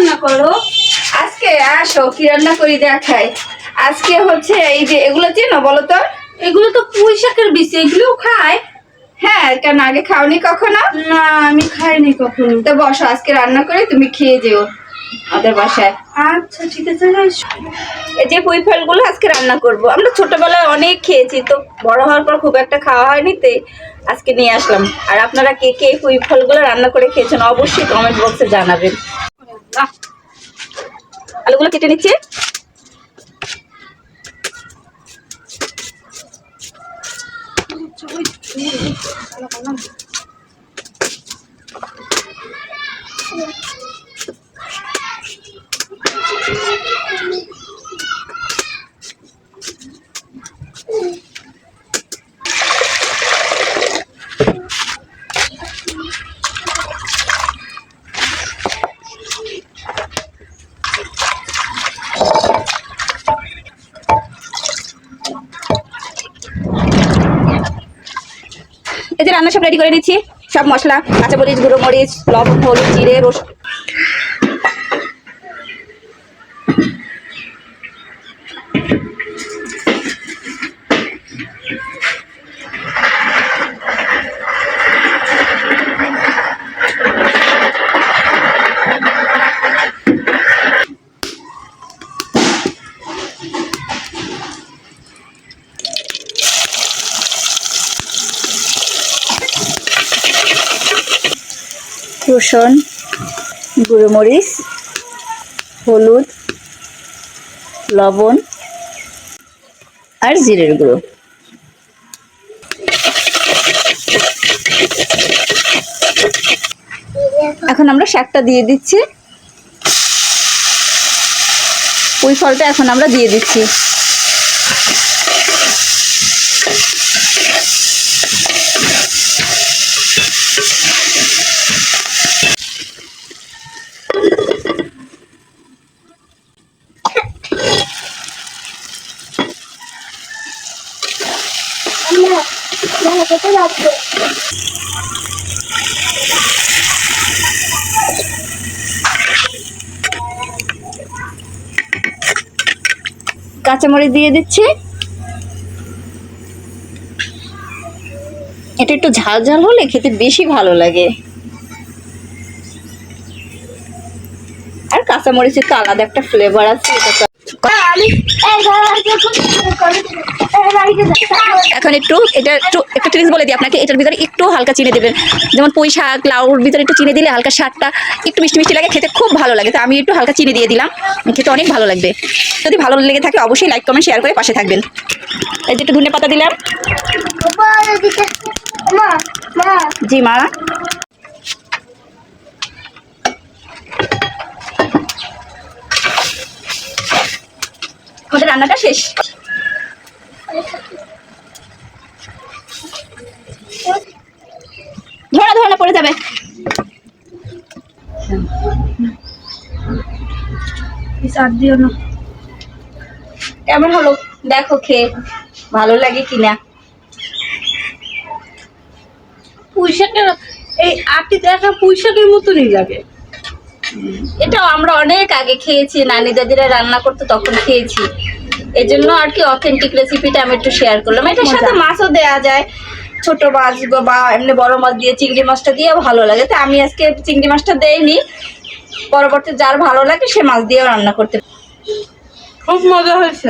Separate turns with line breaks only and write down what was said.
রান্না করো?
আজকে আসো কি রান্না করি দেখাই। আজকে হচ্ছে এই যে এগুলো চেনো বলো তো?
এগুলো তো পুঁই শাকের বীজ, এগুলোও খায়?
হ্যাঁ, কেন আগে খাওনি কখনো?
না, আমি খাইনি কখনো।
তো বসো, আজকে রান্না করে তুমি খেয়ে যেও আমাদের বাসায়।
আচ্ছা ঠিক আছে।
এই যে পুঁই ফলগুলো আজকে রান্না করব। আমরা ছোটবেলায় অনেক খেয়েছি, তো বড় হওয়ার পর খুব একটা খাওয়া হয়নি, তো আজকে নিয়ে আসলাম। আর আপনারা কে কে পুঁই ফলগুলো রান্না করে খেয়েছেন অবশ্যই কমেন্ট বক্সে জানাবেন। আলুগুলো কেটে নিচ্ছি। এই যে রান্না সব রেডি করে নিচ্ছি, সব মশলা, কাঁচামরিচ, গুঁড়ো মরিচ, লবণ, হলুদ, জিরে, রসুন। রসুন, গুঁড়ো মরিচ, হলুদ, লবণ আর জিরের গুঁড়ো। এখন আমরা শাকটা দিয়ে দিচ্ছি। পুঁই ফলটা এখন আমরা দিয়ে দিচ্ছি। কাঁচামরিচ দিয়ে দিচ্ছি। এটা একটু ঝাল ঝাল হলে খেতে বেশি ভালো লাগে। আর কাঁচামরিচের তো আলাদা একটা ফ্লেভার আছে। এখন একটু এটা একটা ট্রিক্স বলে দিই আপনাকে, এটার ভিতরে একটু হালকা চিনি দেবেন। যেমন পুঁই শাক, লাউর ভিতরে একটু চিনি দিলে হালকা শাকটা একটু মিষ্টি মিষ্টি লাগে, খেতে খুব ভালো লাগে। তো আমি একটু হালকা চিনি দিয়ে দিলাম, খেতে অনেক ভালো লাগবে। যদি ভালো লেগে থাকে অবশ্যই লাইক কমেন্ট শেয়ার করে পাশে থাকবেন। এই যে একটু ধনে পাতা দিলাম। জি মা। আমাদের রান্নাটা শেষ। ধরা ধরা পড়ে যাবে। কেমন হলো দেখো, খেয়ে ভালো লাগে কিনা।
পুঁই শাকের এই আটি দেখা পুঁই শাকের মতনই লাগে।
এটাও আমরা অনেক আগে খেয়েছি, নানি দাদিরা রান্না করতো তখন খেয়েছি। এই জন্য আর কি অথেন্টিক রেসিপিটা আমি একটু শেয়ার করলাম। এটার সাথে মাছও দেওয়া যায়, ছোট মাছ বা এমনি বড় মাছ দিয়ে, চিংড়ি মাছটা দিয়েও ভালো লাগে। তো আমি আজকে চিংড়ি মাছটা দেইনি, পরবর্তী যার ভালো লাগে সে মাছ দিয়েও রান্না করতে।
খুব মজা হয়েছে।